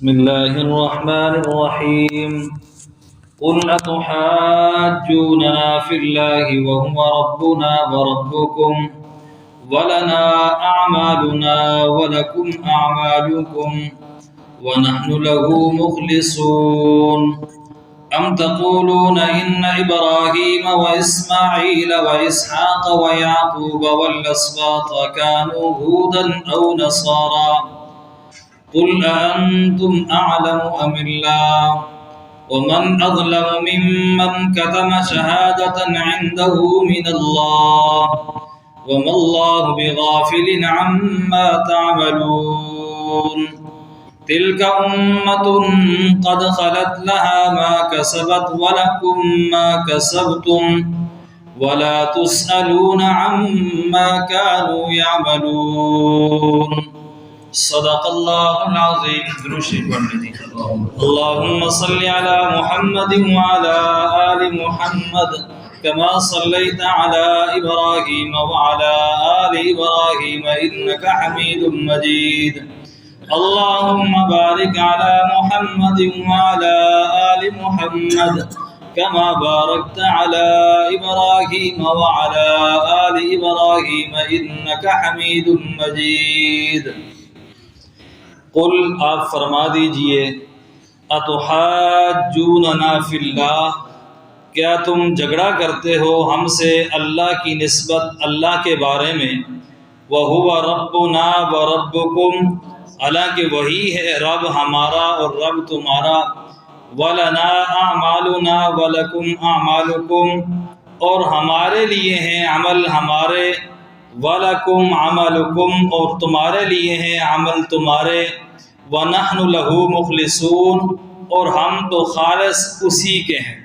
بسم الله الرحمن الرحيم قل أتحاجوننا في الله وهو ربنا وربكم ولنا أعمالنا ولكم أعمالكم ونحن له مخلصون أم تقولون إن إبراهيم وإسماعيل وإسحاق ويعقوب والأسباط كانوا هودا أو نصارى قل أأنتم أعلم أم الله ومن أظلم ممن كتم شهادة عنده من الله وما الله بغافل عما تعملون تلك أمة قد خلت لها ما كسبت ولكم ما كسبتم ولا تسألون عما كانوا يعملون صدق الله العظيم. اللهم صل على محمد وعلى آل محمد كما صليت على إبراهيم وعلى آل إبراهيم إنك حميد مجيد. اللهم بارك على محمد وعلى آل محمد كما باركت على إبراهيم وعلى آل إبراهيم إنك حميد مجيد. قل آپ فرما دیجئے اتحاجوننا فی اللہ، کیا تم جھگڑا کرتے ہو ہم سے اللہ کی نسبت اللہ کے بارے میں، وَهُوَ رَبُّنَا وَرَبُّكُمْ، حالانکہ وہی ہے رب ہمارا اور رب تمہارا، وَلَنَا أَعْمَالُنَا وَلَكُمْ أَعْمَالُكُمْ، اور ہمارے لیے ہیں عمل ہمارے، وَلَكُمْ عَمَلُكُمْ، اور تمہارے لیے ہیں عمل تمہارے، وَنَحْنُ لَهُ مُخْلِصُونَ، اور ہم تو خالص اسی کے ہیں.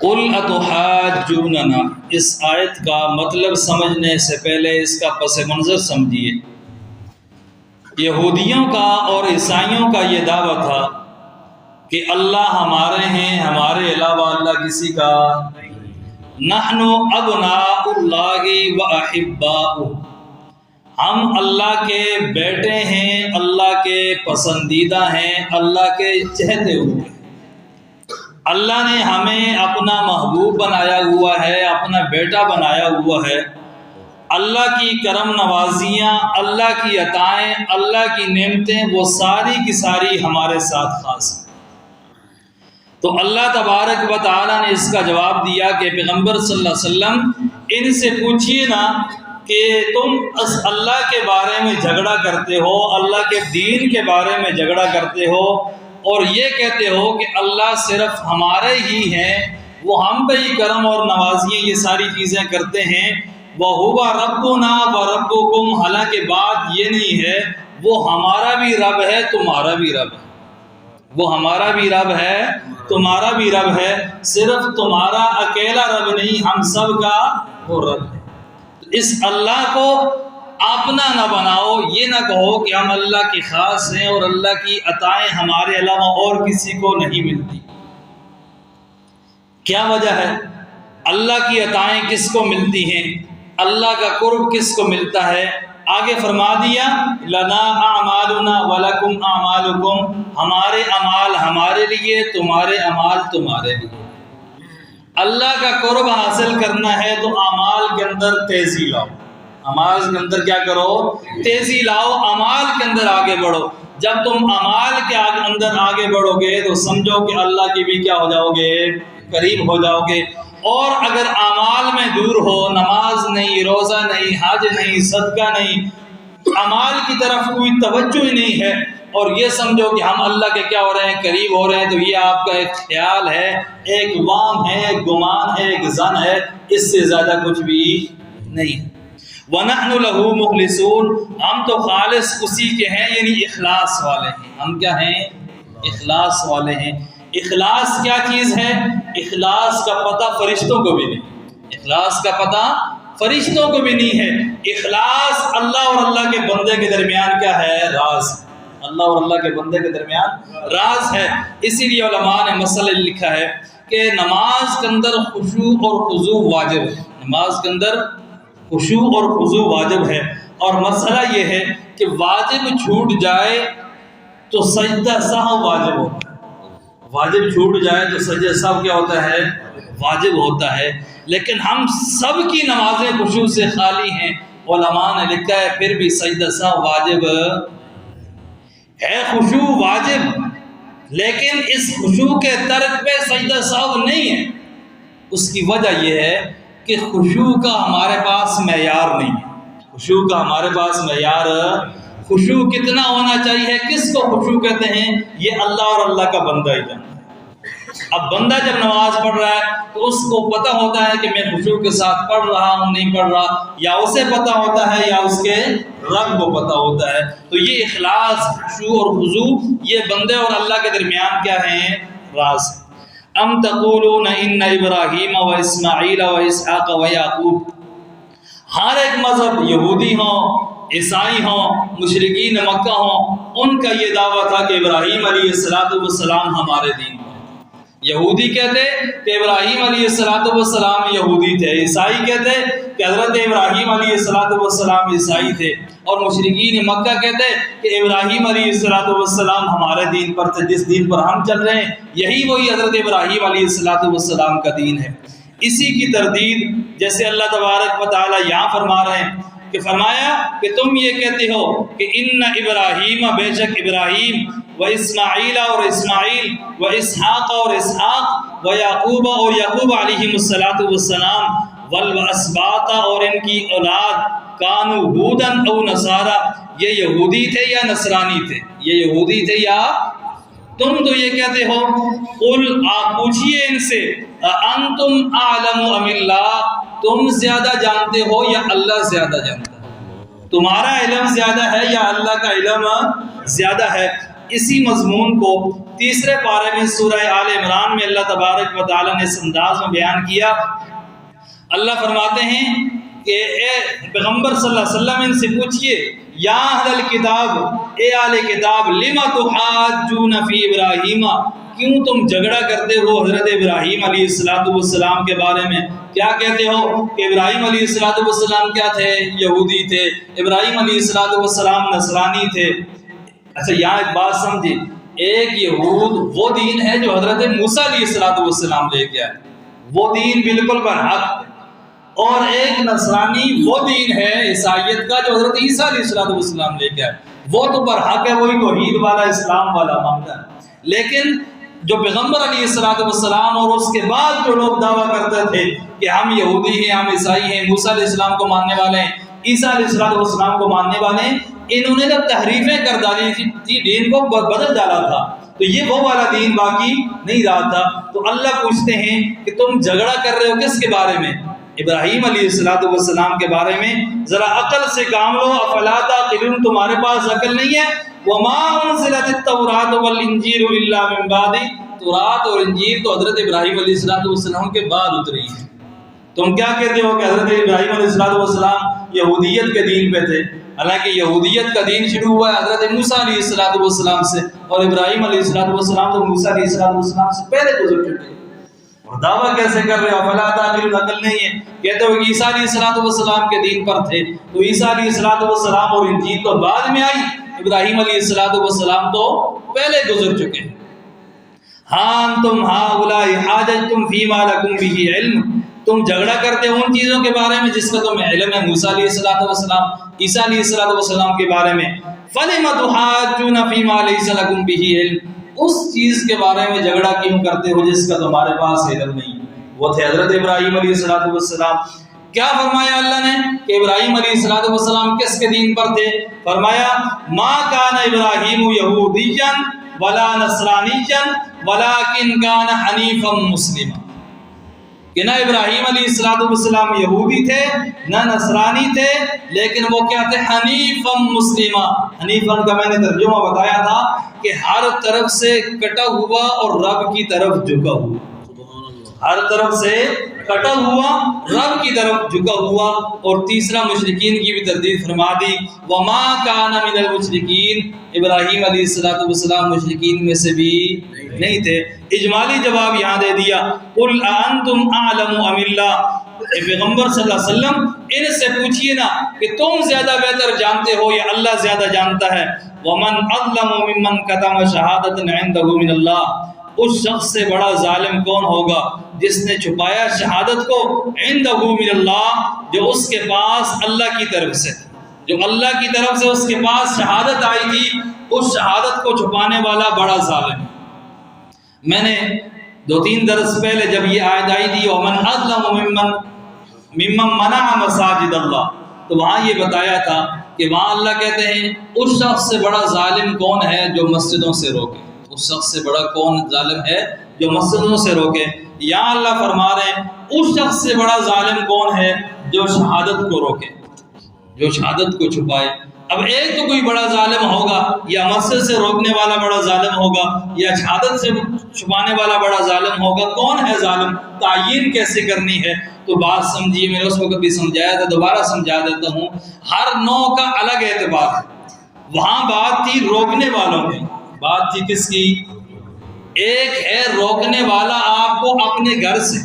قُلْ أَتُحَاجُّونَنَا، اس آیت کا مطلب سمجھنے سے پہلے اس کا پس منظر سمجھیے. یہودیوں کا اور عیسائیوں کا یہ دعویٰ تھا کہ اللہ ہمارے ہیں، ہمارے علاوہ اللہ کسی کا. نحن ابناء اللہ و احباؤہ، ہم اللہ کے بیٹے ہیں، اللہ کے پسندیدہ ہیں، اللہ کے چہتے ہوئے. اللہ نے ہمیں اپنا محبوب بنایا ہوا ہے، اپنا بیٹا بنایا ہوا ہے. اللہ کی کرم نوازیاں، اللہ کی عطائیں، اللہ کی نعمتیں، وہ ساری کی ساری ہمارے ساتھ خاص ہیں. تو اللہ تبارک و تعالیٰ نے اس کا جواب دیا کہ پیغمبر صلی اللہ علیہ وسلم ان سے پوچھئے نا کہ تم اللہ کے بارے میں جھگڑا کرتے ہو، اللہ کے دین کے بارے میں جھگڑا کرتے ہو اور یہ کہتے ہو کہ اللہ صرف ہمارے ہی ہیں، وہ ہم پہ ہی کرم اور نوازیاں یہ ساری چیزیں کرتے ہیں. وَهُوَ رَبُّنَا وَرَبُّكُمْ، حالانکہ بات یہ نہیں ہے وہ ہمارا بھی رب ہے تمہارا بھی رب ہے، وہ ہمارا بھی رب ہے تمہارا بھی رب ہے، صرف تمہارا اکیلا رب نہیں، ہم سب کا وہ رب ہے. اس اللہ کو اپنا نہ بناؤ، یہ نہ کہو کہ ہم اللہ کی خاص ہیں اور اللہ کی عطائیں ہمارے علاوہ اور کسی کو نہیں ملتی. کیا وجہ ہے؟ اللہ کی عطائیں کس کو ملتی ہیں، اللہ کا قرب کس کو ملتا ہے؟ آگے فرما دیا لنا اعمالنا ولکم اعمالکم، ہمارے اعمال ہمارے لیے، تمہارے اعمال تمہارے لیے. اللہ کا قرب حاصل کرنا ہے تو اعمال کے اندر تیزی لاؤ، اعمال کے اندر کیا کرو؟ تیزی لاؤ، اعمال کے اندر آگے بڑھو. جب تم اعمال کے اندر آگے بڑھو گے تو سمجھو کہ اللہ کی بھی کیا ہو جاؤ گے؟ قریب ہو جاؤ گے. اور اگر اعمال میں دور ہو، نماز نہیں، روزہ نہیں، حج نہیں، صدقہ نہیں، اعمال کی طرف کوئی توجہ ہی نہیں ہے اور یہ سمجھو کہ ہم اللہ کے کیا ہو رہے ہیں؟ قریب ہو رہے ہیں، تو یہ آپ کا ایک خیال ہے، ایک وہم ہے، ایک گمان ہے، ایک ظن ہے، اس سے زیادہ کچھ بھی نہیں. وَنَحْنُ لَهُ مُخْلِصُونَ، ہم تو خالص اسی کے ہیں، یعنی اخلاص والے ہیں. ہم کیا ہیں؟ اخلاص والے ہیں. اخلاص کیا چیز ہے؟ اخلاص کا پتہ فرشتوں کو بھی نہیں، اخلاص کا پتہ فرشتوں کو بھی نہیں ہے. اخلاص اللہ اور اللہ کے بندے کے درمیان کیا ہے؟ راز. اللہ اور اللہ کے بندے کے درمیان راز ہے. اسی لیے علماء نے مسئلہ لکھا ہے کہ نماز کے اندر خشوع اور خضوع واجب ہے. نماز کے اندر خشوع اور خضوع واجب ہے. اور مسئلہ یہ ہے کہ واجب چھوٹ جائے تو سجدہ سہو واجب ہوتا ہے، واجب چھوٹ جائے تو سجدہ سہو کیا ہوتا ہے؟ واجب ہوتا ہے۔ لیکن ہم سب کی نمازیں خشوع سے خالی ہیں، علماء نے لکھا ہے پھر بھی سجدہ سہو واجب ہے۔ خشوع واجب، لیکن اس خشوع کے ترک پہ سجدہ سہو نہیں ہے۔ اس کی وجہ یہ ہے کہ خشوع کا ہمارے پاس معیار نہیں ہے، خشوع کا ہمارے پاس معیار، خشوع کتنا ہونا چاہیے، کس کو خشوع کہتے ہیں، یہ اللہ اور اللہ کا بندہ ہی جانتا ہے۔ اب بندہ جب نماز پڑھ رہا ہے تو اس کو پتہ ہوتا ہے کہ میں خشوع کے ساتھ پڑھ رہا ہوں نہیں پڑھ رہا، یا اسے پتہ ہوتا ہے یا اس کے رب کو پتہ ہوتا ہے۔ تو یہ اخلاص، خشوع اور خضوع یہ بندے اور اللہ کے درمیان کیا ہیں؟ راز ہے۔ ام تقولون ان ابراہیم و اسماعیل و اسحاق و یعقوب، ہر ایک مذہب، یہودی ہوں، عیسائی ہوں، مشرکین مکہ ہوں، ان کا یہ دعویٰ تھا کہ ابراہیم علیہ السلام ہمارے دین پر۔ یہودی کہتے کہ ابراہیم علیہ السلام یہودی تھے، عیسائی کہتے کہ حضرت ابراہیم علیہ السلام عیسائی تھے، اور مشرکین مکہ کہتے کہ ابراہیم علیہ السلام ہمارے دین پر تھے، جس دین پر ہم چل رہے ہیں یہی وہی حضرت ابراہیم علیہ السلام کا دین ہے۔ اسی کی تردید جیسے اللہ تبارک و تعالی یہاں فرما رہے ہیں کہ فرمایا کہ تم یہ کہتے ہو کہ ان ابراہیم، بے شک ابراہیم، و اسماعیل اور اسماعیل، و اسحاق اور اسحاق، و یعقوب اور یعقوب علیہ السلام، والاسباط اور ان کی اولاد، کانوا ہودن او نصارا، یہ یہودی تھے یا نصرانی تھے، یہ یہودی تھے یا تم تو یہ کہتے ہو۔ قل، آپ پوچھئے ان سے، انتم اعلم ام اللہ، تم زیادہ جانتے ہو یا اللہ زیادہ جانتا ہے، تمہارا علم زیادہ ہے یا اللہ کا علم زیادہ ہے۔ اسی مضمون کو تیسرے پارے میں سورہ آل عمران میں اللہ تبارک و تعالی نے اس انداز میں بیان کیا۔ اللہ فرماتے ہیں کہ اے پیغمبر صلی اللہ علیہ وسلم ان سے پوچھئے، یا اہل الکتاب، اے اہل کتاب، لم تحاجون فی ابراہیم، کیوں تم جھگڑا کرتے ہو حضرت ابراہیم علیہ السلام کے بارے میں؟ کیا کہتے ہو کہ ابراہیم علیہ السلام کیا تھے؟ یہودی تھے۔ ابراہیم علیہ السلام نصرانی تھے۔ اچھا یہاں ایک بات سمجھے، ایک یہود وہ دین ہے جو حضرت موسیٰ علیہ السلام لے کے آئے، وہ دین بالکل برحق ہے، اور ایک نصرانی وہ دین ہے عیسائیت کا جو حضرت عیسیٰ علیہ السلام لے کے آئے، وہ تو برحق ہے، وہی توحید والا اسلام والا معاملہ ہے۔ لیکن جو پیغمبر علیہ السلام اور اس کے بعد جو لوگ دعویٰ کرتے تھے کہ ہم یہودی ہیں، ہم عیسائی ہیں، موسیٰ علیہ السلام کو ماننے والے ہیں، عیسیٰ علیہ السلام کو ماننے والے ہیں، انہوں نے جب تحریفیں کر ڈالی تھی، دین کو بدل ڈالا تھا، تو یہ وہ والا دین باقی نہیں رہا تھا۔ تو اللہ پوچھتے ہیں کہ تم جھگڑا کر رہے ہو کس کے بارے میں؟ ابراہیم علیہ السلام کے بارے میں۔ ذرا عقل سے کام لو، افلا تعقلون، تمہارے پاس عقل نہیں ہے؟ وما انزلت التوراۃ والانجیل الا من بعد، تورات اور انجیل تو حضرت ابراہیم علیہ السلام کے بعد اتری ہیں۔ تم کیا کہتے ہو کہ حضرت ابراہیم علیہ السلام یہودیت کے دین پہ تھے، حالانکہ یہودیت کا دین شروع ہوا ہے حضرت موسیٰ علیہ السلام سے، اور ابراہیم علیہ السلام تو موسیٰ علیہ السلام سے پہلے گزر چکے، اور دعویٰ کیسے کر رہے ہو؟ فلا تعقلون، عقل نہیں ہے۔ کہتے ہو کہ عیسیٰ علیہ السلام کے دین پر تھے، تو عیسیٰ علیہ السلام اور انجیل تو بعد میں آئی، ابراہیم علیہ السلام تو پہلے گزر چکے۔ ہاں انتم ہؤلاء حاججتم فیما لکم بہ علم، تم جھگڑا کرتے ہو ان چیزوں کے بارے میں جس کا تمہیں علم ہے، موسیٰ علیہ السلام، عیسیٰ علیہ السلام کے بارے میں۔ فلم تحاجون فیما لیس لکم بہ علم، اس چیز کے بارے میں جھگڑا کیوں کرتے ہو جس کا تمہارے پاس علم نہیں؟ وہ تھے حضرت ابراہیم علیہ السلام۔ کیا فرمایا اللہ نے کہ ابراہیم علیہ السلام کس کے دین پر تھے؟ فرمایا ما کان ابراہیم یہودیا ولا نصرانیا ولکن کان حنیفا مسلما، کہ نہ ابراہیم علیہ السلام یہودی تھے نہ نصرانی تھے، لیکن وہ کیا تھے؟ حنیفا مسلما۔ حنیفا کا میں نے ترجمہ بتایا تھا کہ ہر طرف سے کٹا ہوا اور رب کی طرف جھکا ہوا، ہر طرف سے کٹا ہوا رب کی طرف جھکا ہوا۔ اور تیسرا مشرکین کی بھی تردید فرما دی، وما کان من المشرکین، ابراہیم علیہ السلام مشرکین میں سے بھی نہیں تھے۔ اجمالی جواب یہاں دے دیا، قل انتم اعلم ام اللہ، کہ پیغمبر صلی اللہ علیہ وسلم ان سے پوچھئے نا کہ تم زیادہ بہتر جانتے ہو یا اللہ زیادہ جانتا ہے؟ وَمَنْ أَظْلَمُ مِمَّنْ كَتَمَ شَهَادَةً عِنْدَهُ مِنَ اللَّهِ، اس شخص سے بڑا ظالم کون ہوگا جس نے چھپایا شہادت کو عِنْدَهُ مِنَ اللَّهِ، جو اس کے پاس اللہ کی طرف سے، جو اللہ کی طرف سے اس کے پاس شہادت آئی تھی، اس شہادت کو چھپانے والا بڑا ظالم ہے۔ میں نے 2-3 درس پہلے جب یہ آیت آئی تھی وَمَنْ أَظْلَمُ مِمَّنْ مَنَعَ مَسَاجِدَ اللَّهِ، تو وہاں یہ بتایا تھا کہ وہاں اللہ کہتے ہیں اس شخص سے بڑا ظالم کون ہے جو مسجدوں سے روکے، اس شخص سے بڑا کون ظالم ہے جو مسجدوں سے روکے۔ یا اللہ فرما رہے ہیں اس شخص سے بڑا ظالم کون ہے جو شہادت کو روکے، جو شہادت کو چھپائے۔ اب ایک تو کوئی بڑا ظالم ہوگا، یا مسجد سے روکنے والا بڑا ظالم ہوگا، یا شہادت سے چھپانے والا بڑا ظالم ہوگا۔ کون ہے ظالم؟ تعین کیسے کرنی ہے؟ تو بات سمجھیے، میں نے اس وقت بھی سمجھایا تھا، دوبارہ سمجھا دیتا ہوں۔ ہر نوع کا الگ اعتبار ہے۔ وہاں بات تھی روکنے والوں کی، بات تھی کس کی؟ ایک ہے روکنے والا آپ کو اپنے گھر سے،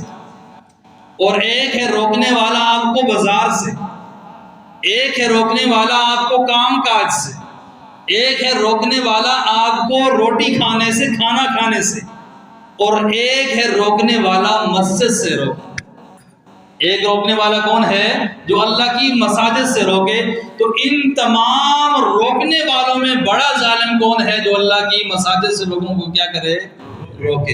اور ایک ہے روکنے والا آپ کو بازار سے، ایک ہے روکنے والا آپ کو کام کاج سے، ایک ہے روکنے والا آپ کو روٹی کھانے سے، کھانا کھانے سے، اور ایک ہے روکنے والا مسجد سے روکنا۔ ایک روکنے والا کون ہے؟ جو اللہ کی مساجد سے روکے۔ تو ان تمام روکنے والوں میں بڑا ظالم کون ہے؟ جو اللہ کی مساجد سے لوگوں کو کیا کرے؟ روکے۔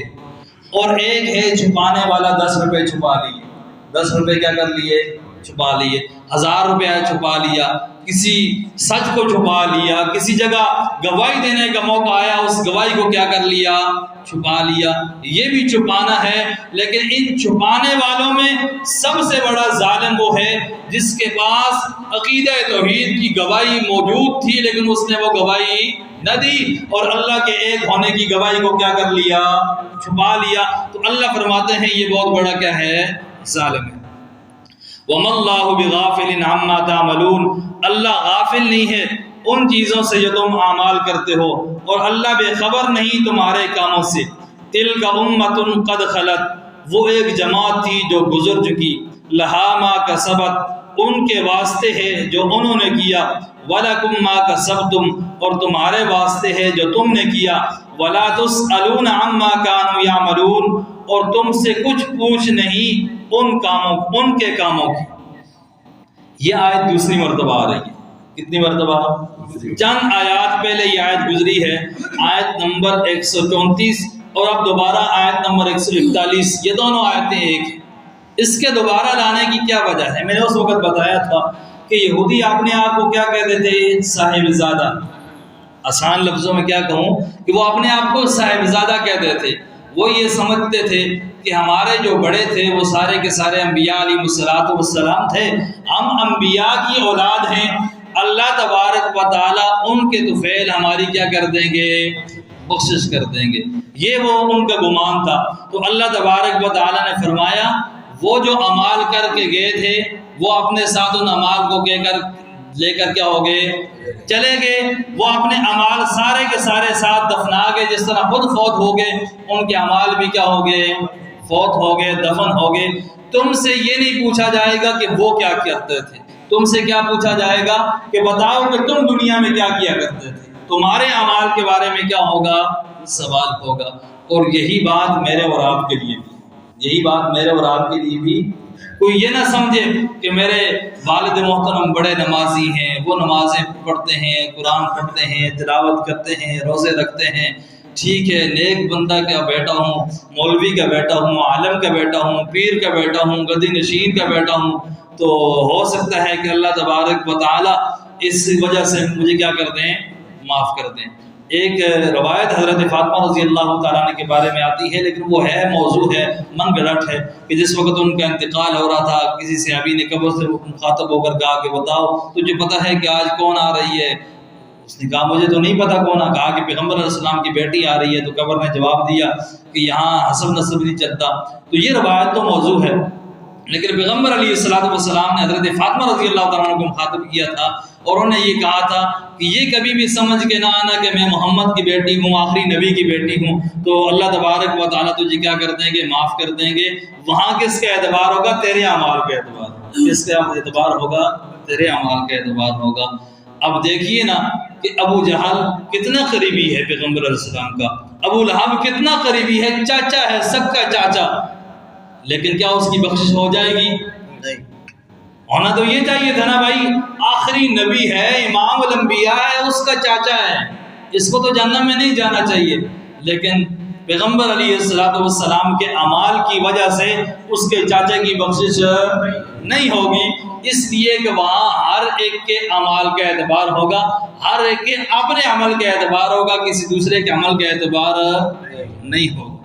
اور ایک ہے چھپانے والا، 10 روپے چھپا لیے، 10 روپے کیا کر لیے؟ چھپا لیے۔ 1000 روپے چھپا لیا، کسی سچ کو چھپا لیا، کسی جگہ گواہی دینے کا موقع آیا، اس گواہی کو کیا کر لیا؟ چھپا لیا۔ یہ بھی چھپانا ہے، لیکن ان چھپانے والوں میں سب سے بڑا ظالم وہ ہے جس کے پاس عقیدہ توحید کی گواہی موجود تھی، لیکن اس نے وہ گواہی نہ دی، اور اللہ کے ایک ہونے کی گواہی کو کیا کر لیا؟ چھپا لیا۔ تو اللہ فرماتے ہیں یہ بہت بڑا کیا ہے؟ ظالم ہے۔ وَمَا اللَّهُ بِغَافِلٍ عَمَّا تَعْمَلُونَ، اللہ غافل نہیں ہے ان چیزوں سے جو تم اعمال کرتے ہو، اور اللہ بے خبر نہیں تمہارے کاموں سے۔ تِلْكَ أُمَّةٌ قَدْ خَلَتْ، وہ ایک جماعت تھی جو گزر چکی، لَهَا مَا كَسَبَتْ، ان کے واسطے ہے جو انہوں نے کیا، وَلَكُمْ مَا كَسَبْتُمْ، اور تمہارے واسطے ہے جو تم نے کیا، وَلَا تُسْأَلُونَ عَمَّا كَانُوا يَعْمَلُونَ، اور تم سے کچھ پوچھ نہیں ان کے کاموں کی۔ یہ آیت دوسری مرتبہ آ رہی ہے۔ کتنی مرتبہ؟ چند آیات پہلے یہ آیت گزری ہے، آیت نمبر 134، اور اب دوبارہ آیت نمبر 141۔ یہ دونوں آیتیں ایک ہیں۔ اس کے دوبارہ لانے کی کیا وجہ ہے؟ میں نے اس وقت بتایا تھا کہ یہودی اپنے آپ کو کیا کہتے تھے؟ صاحب زادہ۔ آسان لفظوں میں کیا کہوں کہ وہ اپنے آپ کو صاحب زادہ کہتے تھے۔ وہ یہ سمجھتے تھے کہ ہمارے جو بڑے تھے وہ سارے کے سارے انبیاء علیہ السلام تھے، ہم انبیاء کی اولاد ہیں، اللہ تبارک و تعالیٰ ان کے طفیل ہماری کیا کر دیں گے؟ بخشش کر دیں گے۔ یہ وہ ان کا گمان تھا۔ تو اللہ تبارک و تعالیٰ نے فرمایا وہ جو اعمال کر کے گئے تھے وہ اپنے ساتھ ان اعمال کو لے کر کیا ہو گئے؟ چلے گئے۔ وہ اپنے اعمال سارے کے سارے ساتھ دفنا گئے، جس طرح خود فوت ہو گئے ان کے اعمال بھی کیا ہو گئے؟ فوت ہو گئے، دفن ہو گئے۔ تم سے یہ نہیں پوچھا جائے گا کہ وہ کیا کرتے تھے، تم سے کیا پوچھا جائے گا کہ بتاؤ کہ تم دنیا میں کیا کیا کرتے تھے، تمہارے اعمال کے بارے میں کیا ہوگا؟ سوال ہوگا۔ اور یہی بات میرے اور آپ کے لیے بھی، یہی بات میرے اور آپ کے لیے بھی۔ کوئی یہ نہ سمجھے کہ میرے والد محترم بڑے نمازی ہیں، وہ نمازیں پڑھتے ہیں، قرآن پڑھتے ہیں، تلاوت کرتے ہیں، روزے رکھتے ہیں، ٹھیک ہے، نیک بندہ کا بیٹا ہوں، مولوی کا بیٹا ہوں، عالم کا بیٹا ہوں، پیر کا بیٹا ہوں، گدی نشین کا بیٹا ہوں، تو ہو سکتا ہے کہ اللہ تبارک و تعالیٰ اس وجہ سے مجھے کیا کر دیں؟ معاف کر دیں۔ ایک روایت حضرت فاطمہ رضی اللہ تعالیٰ عنہ کے بارے میں آتی ہے، لیکن وہ ہے موضوع ہے، من گڑٹ ہے، کہ جس وقت ان کا انتقال ہو رہا تھا کسی صحابی نے قبر سے مخاطب ہو کر کہا کہ بتاؤ تجھے پتہ ہے کہ آج کون آ رہی ہے؟ اس نے کہا مجھے تو نہیں پتا کون آ۔ کہا کہ پیغمبر علیہ السلام کی بیٹی آ رہی ہے۔ تو قبر نے جواب دیا کہ یہاں حسب نسب نہیں چلتا۔ تو یہ روایت تو موضوع ہے، لیکن پیغمبر علیہ السلام نے حضرت فاطمہ رضی اللہ تعالیٰ عنہ کو مخاطب کیا تھا اور انہوں نے یہ کہا تھا کہ یہ کبھی بھی سمجھ کے نہ آنا کہ میں محمد کی بیٹی ہوں، آخری نبی کی بیٹی ہوں، تو اللہ تبارک و تعالیٰ تجھے کیا کر دیں گے، معاف کر دیں گے۔ وہاں کس کا اعتبار ہوگا؟ تیرے اعمال کا اعتبار۔ کس کا اعتبار ہوگا؟ تیرے اعمال کا اعتبار ہوگا۔ اب دیکھیے نا کہ ابو جہل کتنا قریبی ہے پیغمبر علیہ السلام کا، ابو لہب کتنا قریبی ہے، چاچا ہے، سب کا چاچا، لیکن کیا اس کی بخشش ہو جائے گی؟ نہیں۔ ہونا تو یہ چاہیے تھا نا بھائی، آخری نبی ہے، امام الانبیاء ہے، اس کا چاچا ہے، اس کو تو جہنم میں نہیں جانا چاہیے، لیکن پیغمبر علیہ السلام کے اعمال کی وجہ سے اس کے چاچا کی بخشش نہیں ہوگی، اس لیے کہ وہاں ہر ایک کے اعمال کا اعتبار ہوگا، ہر ایک کے اپنے عمل کا اعتبار ہوگا، کسی دوسرے کے عمل کا اعتبار نہیں ہوگا۔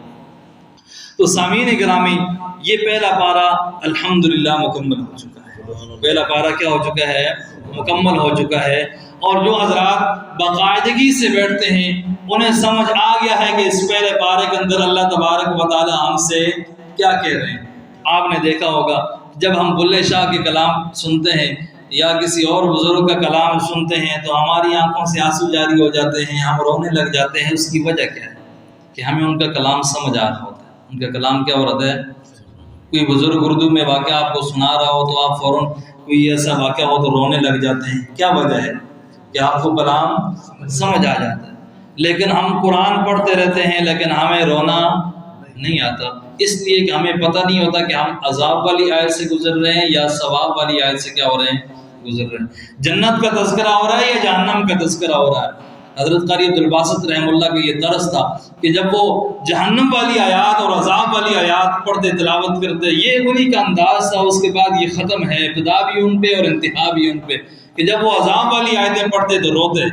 تو سامعین گرامی، یہ پہلا پارہ الحمدللہ مکمل ہو چکا ہے۔ پہلا پارہ کیا ہو چکا ہے؟ مکمل ہو چکا ہے۔ اور جو حضرات باقاعدگی سے بیٹھتے ہیں انہیں سمجھ آ گیا ہے کہ اس پہلے پارے کے اندر اللہ تبارک و تعالی ہم سے کیا کہہ رہے ہیں۔ آپ نے دیکھا ہوگا جب ہم بلے شاہ کے کلام سنتے ہیں یا کسی اور بزرگ کا کلام سنتے ہیں تو ہماری آنکھوں سے آنسو جاری ہو جاتے ہیں، ہم رونے لگ جاتے ہیں۔ اس کی وجہ کیا ہے؟ کہ ہمیں ان کا کلام سمجھ آ رہا ہوتا ہے۔ ان کا کلام کیا ہو رہا ہے؟ کوئی بزرگ اردو میں واقعہ آپ کو سنا رہا ہو تو آپ فوراً کوئی ایسا واقعہ ہو تو رونے لگ جاتے ہیں۔ کیا وجہ ہے؟ کہ آپ کو کلام سمجھ آ جاتا ہے۔ لیکن ہم قرآن پڑھتے رہتے ہیں لیکن ہمیں رونا نہیں آتا، اس لیے کہ ہمیں پتہ نہیں ہوتا کہ ہم عذاب والی آیت سے گزر رہے ہیں یا ثواب والی آیت سے کیا ہو رہے ہیں، گزر رہے ہیں۔ جنت کا تذکرہ ہو رہا ہے یا جہنم کا تذکرہ ہو رہا ہے؟ حضرت قاری عبدالباسط رحمہ اللہ کا یہ درس تھا کہ جب وہ جہنم والی آیات اور عذاب والی آیات پڑھتے تلاوت کرتے، یہ انہی کا انداز تھا۔ اس کے بعد یہ ختم ہے، ابتدا بھی ان پہ اور انتہا بھی ان پہ، کہ جب وہ عذاب والی آیتیں پڑھتے تو روتے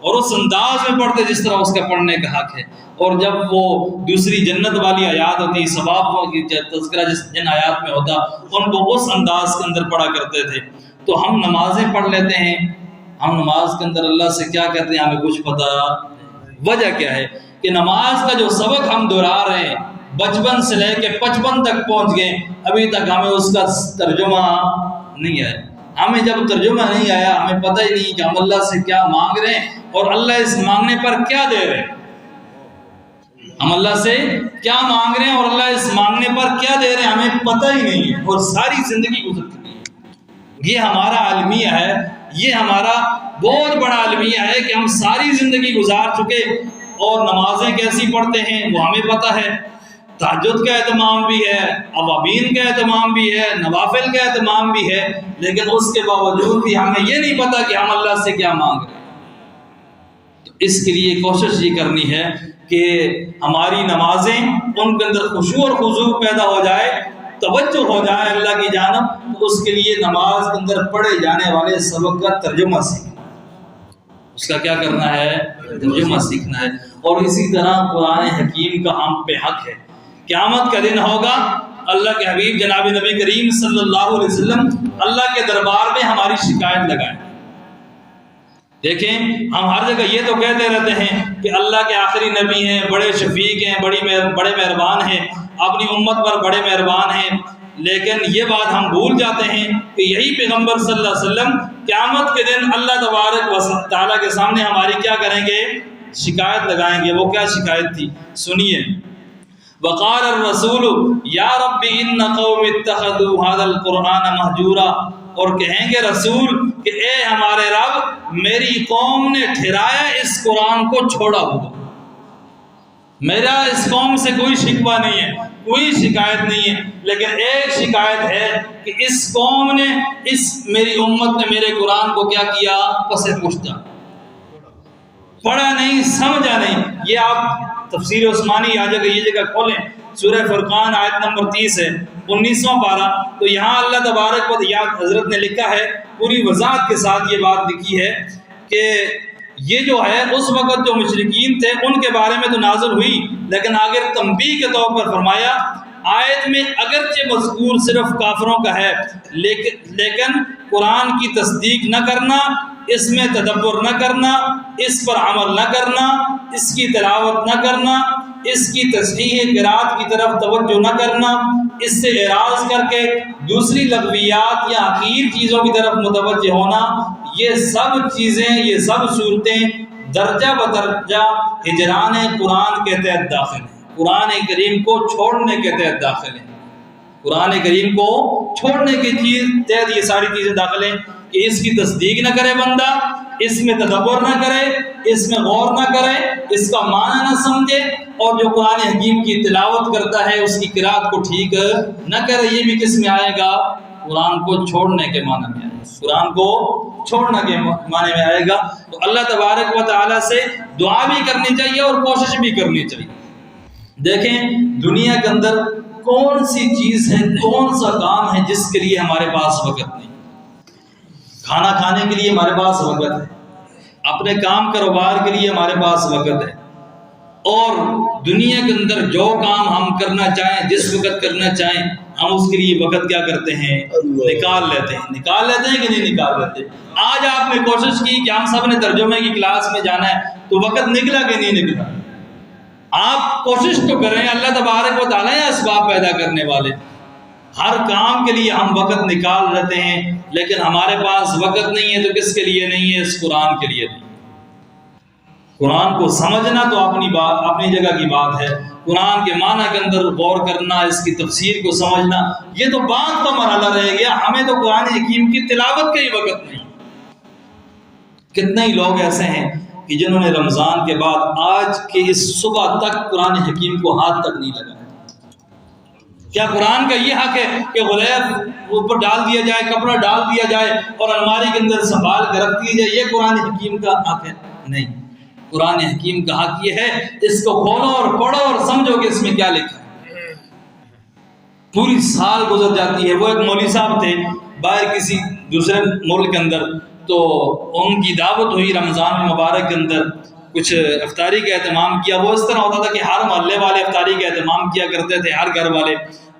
اور اس انداز میں پڑھتے جس طرح اس کا پڑھنے کا حق ہے، اور جب وہ دوسری جنت والی آیات ہوتی، ثواب کی تذکرہ جن آیات میں ہوتا، ان کو اس انداز کے اندر پڑھا کرتے تھے۔ تو ہم نمازیں پڑھ لیتے ہیں، ہم نماز کے اندر اللہ سے کیا کہتے ہیں ہمیں کچھ پتہ۔ وجہ کیا ہے؟ کہ نماز کا جو سبق ہم دہرا رہے ہیں بچپن سے لے کے 55 تک پہنچ گئے، ابھی تک ہمیں اس کا ترجمہ نہیں آیا۔ ہمیں جب ترجمہ نہیں آیا، ہمیں پتہ ہی نہیں کہ ہم اللہ سے کیا مانگ رہے ہیں اور اللہ اس مانگنے پر کیا دے رہے ہیں۔ ہم اللہ سے کیا مانگ رہے ہیں اور اللہ اس مانگنے پر کیا دے رہے ہیں، ہمیں پتہ ہی نہیں ہے، اور ساری زندگی گزر چکی ہے۔ یہ ہمارا المیہ ہے، یہ ہمارا بہت بڑا المیہ ہے کہ ہم ساری زندگی گزار چکے اور نمازیں کیسی پڑھتے ہیں وہ ہمیں پتہ ہے، تہجد کا اہتمام بھی ہے، اوابین کا اہتمام بھی ہے، نوافل کا اہتمام بھی ہے، لیکن اس کے باوجود بھی ہمیں یہ نہیں پتہ کہ ہم اللہ سے کیا مانگ رہے ہیں۔ تو اس کے لیے کوشش یہ کرنی ہے کہ ہماری نمازیں ان کے اندر خشوع اور خضوع پیدا ہو جائے، توجہ ہو جائے اللہ کی جانب۔ تو اس کے لیے نماز کے اندر پڑھے جانے والے سبق کا ترجمہ سیکھنا، اس کا کیا کرنا ہے؟ ترجمہ سیکھنا ہے۔ اور اسی طرح قرآن حکیم کا ہم پہ حق ہے۔ قیامت کا دن ہوگا، اللہ کے حبیب جناب نبی کریم صلی اللہ علیہ وسلم اللہ کے دربار میں ہماری شکایت لگائیں۔ دیکھیں ہم ہر جگہ یہ تو کہتے رہتے ہیں کہ اللہ کے آخری نبی ہیں، بڑے شفیق ہیں، بڑے مہربان ہیں، اپنی امت پر بڑے مہربان ہیں، لیکن یہ بات ہم بھول جاتے ہیں کہ یہی پیغمبر صلی اللہ علیہ وسلم قیامت کے دن اللہ تبارک و تعالیٰ کے سامنے ہماری کیا کریں گے؟ شکایت لگائیں گے۔ وہ کیا شکایت تھی؟ سنیے۔ وقال الرسول یا رب ان قوم اتخذوا هذا القرآن مہجورا، اور کہیں گے رسول کہ اے ہمارے رب، میری قوم نے ٹھہرایا اس قرآن کو چھوڑا ہوا۔ میرا اس قوم سے کوئی شکوہ نہیں ہے، کوئی شکایت نہیں ہے، لیکن ایک شکایت ہے کہ اس قوم نے، میری امت نے میرے قرآن کو کیا کیا؟ پس پشتا، پڑھا نہیں، سمجھا نہیں۔ یہ آپ تفسیر عثمانی یہ جگہ کھولیں، سورہ فرقان آیت نمبر 30 ہے، 19واں پارہ، تو یہاں اللہ تبارک و تعالیٰ حضرت نے لکھا ہے، پوری وضاحت کے ساتھ یہ بات لکھی ہے کہ یہ جو ہے اس وقت جو مشرکین تھے ان کے بارے میں تو نازل ہوئی، لیکن آگے تنبیہ کے طور پر فرمایا آیت میں اگرچہ مذکور صرف کافروں کا ہے، لیکن قرآن کی تصدیق نہ کرنا، اس میں تدبر نہ کرنا، اس پر عمل نہ کرنا، اس کی تلاوت نہ کرنا، اس کی تصحیح قرات کی طرف توجہ نہ کرنا، اس سے اعراض کر کے دوسری لغویات یا حقیر چیزوں کی طرف متوجہ ہونا، یہ سب چیزیں، یہ سب صورتیں درجہ بدرجہ ہجران قرآن کے تحت داخل ہیں، قرآن کریم کو چھوڑنے کے تحت داخل ہیں، قرآن کریم کو چھوڑنے کے تحت یہ ساری چیزیں داخل ہیں کہ اس کی تصدیق نہ کرے بندہ، اس میں تدبر نہ کرے، اس میں غور نہ کرے، اس کا معنی نہ سمجھے، اور جو قرآن حکیم کی تلاوت کرتا ہے اس کی قرات کو ٹھیک نہ کرے، یہ بھی کس میں آئے گا؟ قرآن کو چھوڑنے کے معنی میں آئے گا، قرآن کو چھوڑنے کے معنی میں آئے گا۔ تو اللہ تبارک و تعالیٰ سے دعا بھی کرنی چاہیے اور کوشش بھی کرنی چاہیے۔ دیکھیں دنیا کے اندر کون سی چیز ہے، کون سا کام ہے جس کے لیے ہمارے پاس وقت نہیں؟ کھانا کھانے کے لیے ہمارے پاس وقت ہے، اپنے کام کاروبار کے لیے ہمارے پاس وقت ہے، اور دنیا کے اندر جو کام ہم کرنا چاہیں، جس وقت کرنا چاہیں، ہم اس کے لیے وقت کیا کرتے ہیں؟ نکال لیتے ہیں کہ نہیں نکال لیتے؟ آج آپ نے کوشش کی کہ ہم سب نے ترجمے کی کلاس میں جانا ہے، تو وقت نکلا کہ نہیں نکلا؟ آپ کوشش تو کریں، اللہ تبارک و تعالیٰ ہے اسباب پیدا کرنے والے، ہر کام کے لیے ہم وقت نکال لیتے ہیں، لیکن ہمارے پاس وقت نہیں ہے تو کس کے لیے نہیں ہے؟ اس قرآن کے لیے نہیں۔ قرآن کو سمجھنا تو اپنی جگہ کی بات ہے، قرآن کے معنی کے اندر غور کرنا، اس کی تفسیر کو سمجھنا، یہ تو بات کا مرحلہ رہ گیا، ہمیں تو قرآن حکیم کی تلاوت کا ہی وقت نہیں۔ کتنے ہی لوگ ایسے ہیں کہ جنہوں نے رمضان کے بعد آج کے اس صبح تک قرآن حکیم کو ہاتھ تک نہیں لگایا۔ کیا قرآن کا یہ حق ہے کہ غلاف اوپر ڈال دیا جائے، کپڑا ڈال دیا جائے اور الماری کے اندر سنبھال کر رکھ دی جائے؟ یہ قرآن حکیم کا حق ہے؟ نہیں، قرآن حکیم کا حق یہ ہے اس کو کھولو اور پڑھو اور سمجھو کہ اس میں کیا لکھا ہے۔ پوری سال گزر جاتی ہے۔ وہ ایک مولوی صاحب تھے باہر کسی دوسرے ملک کے اندر، تو ان کی دعوت ہوئی رمضان مبارک کے اندر، کچھ افطاری کا اہتمام کیا۔ وہ اس طرح ہوتا تھا کہ ہر محلے والے افطاری کا اہتمام کیا کرتے تھے، ہر گھر والے۔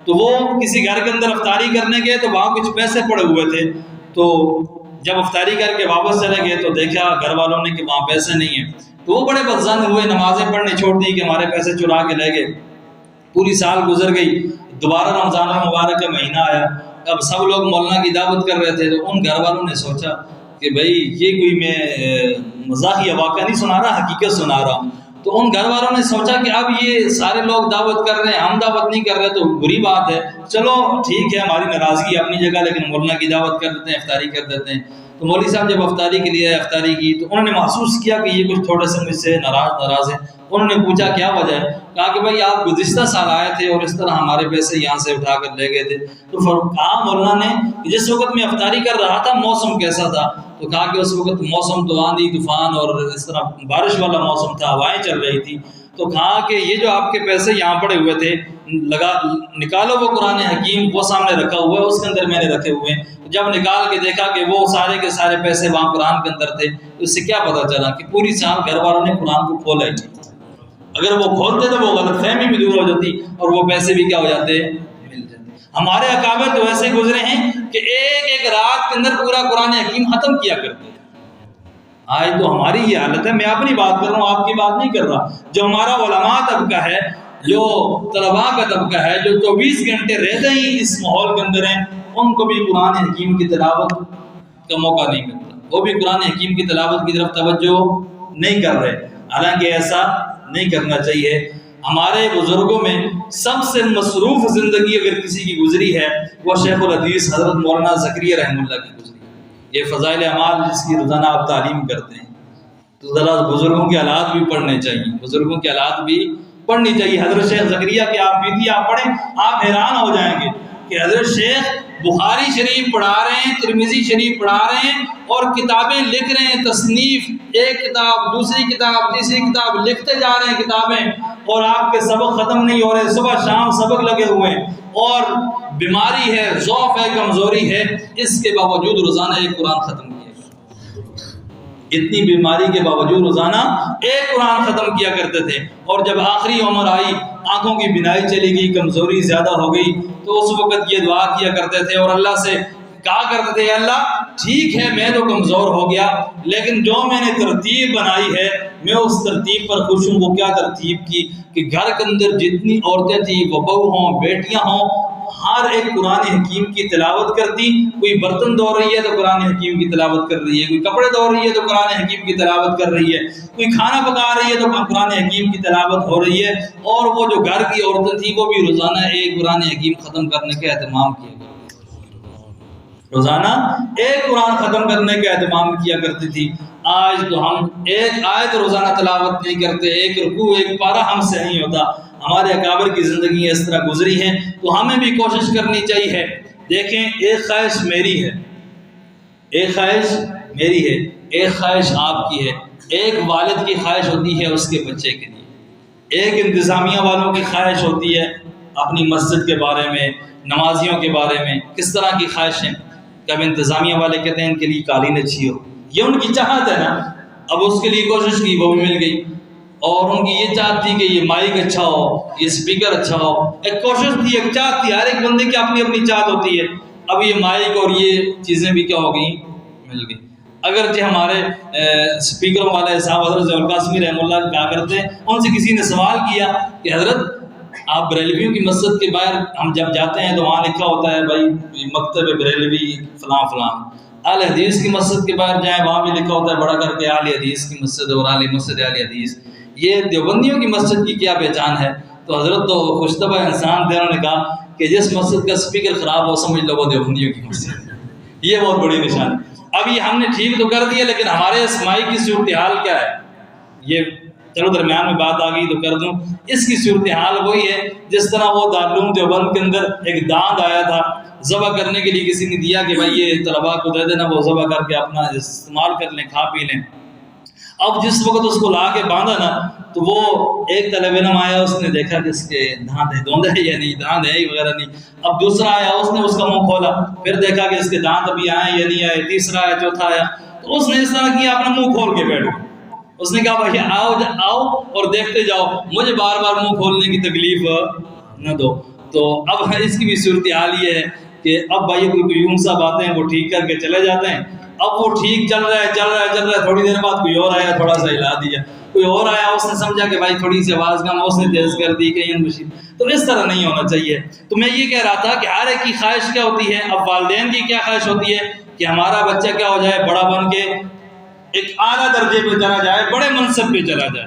تو وہ کسی گھر کے اندر افطاری کرنے گئے تو وہاں کچھ پیسے پڑے ہوئے تھے، تو جب افطاری کر کے واپس چلے گئے تو دیکھا گھر والوں نے کہ وہاں پیسے نہیں ہیں، تو وہ بڑے بدظن ہوئے، نمازیں پڑھنے چھوڑ دی کہ ہمارے پیسے چرا کے لے گئے۔ پوری سال گزر گئی، دوبارہ رمضان مبارک کا مہینہ آیا، اب سب لوگ مولانا کی دعوت کر رہے تھے، تو ان گھر والوں نے سوچا کہ بھائی یہ کوئی میں مزاحیہ واقعہ نہیں سنا رہا، حقیقت سنا رہا ہوں۔ تو ان گھر والوں نے سوچا کہ اب یہ سارے لوگ دعوت کر رہے ہیں، ہم دعوت نہیں کر رہے تو بری بات ہے، چلو ٹھیک ہے ہماری ناراضگی اپنی جگہ، لیکن مولانا کی دعوت کر دیتے ہیں، افطاری کر دیتے ہیں۔ تو مولوی صاحب جب افطاری کے لیے افطاری کی تو انہوں نے محسوس کیا کہ یہ کچھ تھوڑے سے مجھ سے ناراض ہے۔ انہوں نے پوچھا کیا وجہ ہے؟ کہا کہ بھائی آپ گزشتہ سال آئے تھے اور اس طرح ہمارے پیسے یہاں سے اٹھا کر لے گئے تھے۔ تو کہا مولانا نے کہ جس وقت میں افطاری کر رہا تھا موسم کیسا تھا؟ تو کہا کہ اس وقت موسم تو آندھی طوفان اور اس طرح بارش والا موسم تھا، ہوائیں چل رہی تھی۔ تو کہا کہ یہ جو آپ کے پیسے یہاں پڑے ہوئے تھے نکالو، وہ قرآن حکیم وہ سامنے رکھا ہوا ہے، اس کے اندر میں نے رکھے ہوئے ہیں۔ جب نکال کے دیکھا کہ وہ سارے کے سارے پیسے وہاں قرآن کے اندر تھے، اس سے کیا پتہ چلا کہ پوری سال گھر والوں نے قرآن کو کھولا ہی نہیں۔ اگر وہ کھولتے تو وہ غلط فہمی بھی دور ہو جاتی اور وہ پیسے بھی کیا ہو جاتے؟ مل جاتے۔ ہمارے اکابر تو ایسے گزرے ہیں کہ ایک رات کے اندر پورا قرآن حکیم ختم کیا کرتے ہیں۔ آج تو ہماری یہ حالت ہے، میں اپنی بات کر رہا ہوں، آپ کی بات نہیں کر رہا۔ جو ہمارا علماء طبقہ ہے، جو طلباء کا طبقہ ہے، جو 24 گھنٹے رہتے ہی اس ماحول کے اندر ہیں، ان کو بھی قرآن حکیم کی تلاوت کا موقع نہیں ملتا، وہ بھی قرآن حکیم کی تلاوت کی طرف توجہ نہیں کر رہے، حالانکہ ایسا نہیں کرنا چاہیے۔ ہمارے بزرگوں میں سب سے مصروف زندگی اگر کسی کی گزری ہے وہ شیخ الحدیث حضرت مولانا زکریا رحمہ اللہ کی گزری ہے۔ یہ فضائل اعمال جس کی روزانہ آپ تعلیم کرتے ہیں، تو ذرا بزرگوں کے حالات بھی پڑھنے چاہیے، بزرگوں کے حالات بھی پڑھنی چاہیے۔ حضرت شیخ زکریا کی آپ بیتی آپ پڑھیں، آپ حیران ہو جائیں گے کہ حضرت شیخ بخاری شریف پڑھا رہے ہیں، ترمذی شریف پڑھا رہے ہیں اور کتابیں لکھ رہے ہیں، تصنیف، ایک کتاب دوسری کتاب تیسری کتاب لکھتے جا رہے ہیں کتابیں، اور آپ کے سبق ختم نہیں ہو رہے، صبح شام سبق لگے ہوئے ہیں، اور بیماری ہے، ضعف ہے، کمزوری ہے، اس کے باوجود روزانہ ایک قرآن ختم کیا گیا۔ اتنی بیماری کے باوجود روزانہ ایک قرآن ختم کیا کرتے تھے، اور جب آخری عمر آئی، آنکھوں کی بینائی چلی گئی، کمزوری زیادہ ہو گئی، تو اس وقت یہ دعا کیا کرتے تھے اور اللہ سے کہا کرتے تھے، اللہ ٹھیک ہے میں تو کمزور ہو گیا، لیکن جو میں نے ترتیب بنائی ہے میں اس ترتیب پر خوش ہوں۔ وہ کیا ترتیب کی کہ گھر کے اندر جتنی عورتیں تھیں، وہ بہو ہوں بیٹیاں ہوں، ہر ایک قرآن حکیم کی تلاوت کرتی. کوئی برتن دھو رہی ہے تو قرآن حکیم کی تلاوت کر رہی ہے, کوئی کپڑے دھو رہی ہے تو قرآن حکیم کی تلاوت کر رہی ہے, کوئی کھانا پکا رہی ہے تو قرآن حکیم کی تلاوت ہو رہی ہے. اور وہ جو گھر کی عورتیں تھیں وہ بھی روزانہ ایک قرآن حکیم ختم کرنے کا اہتمام کیا کرتی, روزانہ ایک قرآن ختم کرنے کا اہتمام کیا کرتی تھی. آج تو ہم ایک آیت روزانہ تلاوت نہیں کرتے, ایک رکوع ایک پارہ ہم سے نہیں ہوتا. ہمارے اکابر کی زندگی اس طرح گزری ہے, تو ہمیں بھی کوشش کرنی چاہیے. دیکھیں, ایک خواہش میری ہے, ایک خواہش میری ہے, ایک خواہش آپ کی ہے, ایک والد کی خواہش ہوتی ہے اس کے بچے کے لیے, ایک انتظامیہ والوں کی خواہش ہوتی ہے اپنی مسجد کے بارے میں, نمازیوں کے بارے میں. کس طرح کی خواہشیں؟ کب انتظامیہ والے کہتے ہیں ان کے لیے قالین اچھی ہو, یہ ان کی چاہت ہے نا. اب اس کے لیے کوشش کی, وہ بھی مل گئی. اور ان کی یہ چاہت تھی کہ یہ مائک اچھا ہو, یہ اسپیکر اچھا ہو. ایک کوشش تھی, ایک چاہت تھی, ہر ایک بندے کی اپنی اپنی چاہت ہوتی ہے. اب یہ مائک اور یہ چیزیں بھی کیا ہو گئی, مل گئی. اگرچہ ہمارے اسپیکروں والے صاحب حضرت ضیاء القاسمی رحمہ اللہ کہا کرتے ہیں, ان سے کسی نے سوال کیا کہ حضرت آپ بریلویوں کی مسجد کے باہر ہم جب جاتے ہیں تو وہاں لکھا ہوتا ہے بھائی مکتب بریلوی فلاں فلاں. اہل حدیث کی مسجد کے باہر جائیں, وہاں بھی لکھا ہوتا ہے بڑا کر کے اہل حدیث کی مسجد اور اہل مسجد اہل حدیث. یہ دیوبندیوں کی مسجد کی کیا پہچان ہے؟ تو حضرت تو خوشطبع انسان تھے, انہوں نے کہا کہ جس مسجد کا اسپیکر خراب ہو سمجھ لو وہ دیوبندیوں کی مسجد ہے. یہ بہت بڑی نشانی. اب یہ ہم نے ٹھیک تو کر دیا, لیکن ہمارے اس مائک کی صورتحال کیا ہے؟ یہ چلو درمیان میں بات آ گئی تو کر دوں. اس کی صورتحال وہی ہے جس طرح وہ دارالعلوم دیوبند کے اندر ایک داند آیا تھا, ذبح کرنے کے لیے کسی نے دیا کہ بھائی یہ طلباء کو دے دینا, وہ ذبح کر کے اپنا استعمال کر لیں, کھا پی لیں. اب جس وقت اس کو لا کے باندھا نا, تو وہ ایک طالب علم آیا, اس نے دیکھا کہ اس کے داند ہے, دوند ہے یا نہیں, داند ہے وغیرہ نہیں. اب دوسرا آیا, اس نے اس کا منہ کھولا, پھر دیکھا کہ اس کے دانت ابھی آئے یا نہیں آئے. تیسرا آیا, چوتھا آیا, تو اس نے اس طرح کیا, اپنا منہ کھول کے بیٹھ گیا. اس نے کہا بھائی آؤ اور دیکھتے جاؤ, مجھے بار بار منہ کھولنے کی تکلیف نہ دو. تو اب اس کی بھی صورتحال یہ ہے کہ اب بھائی کوئی یوں سا باتیں وہ ٹھیک کر کے چلے جاتے ہیں. اب وہ ٹھیک چل رہا ہے, تھوڑی دیر بعد کوئی اور آیا, تھوڑا سا ہلا دیا, کوئی اور آیا, اس نے سمجھا کہ بھائی تھوڑی سی آواز کم, اس نے تیز کر دی کہیں مشین. تو اس طرح نہیں ہونا چاہیے. تو میں یہ کہہ رہا تھا کہ ہر ایک کی خواہش کیا ہوتی ہے. اب والدین کی کیا خواہش ہوتی ہے کہ ہمارا بچہ کیا ہو جائے, بڑا بن کے ایک اعلیٰ درجے پہ چلا جائے, بڑے منصب پہ چلا جائے.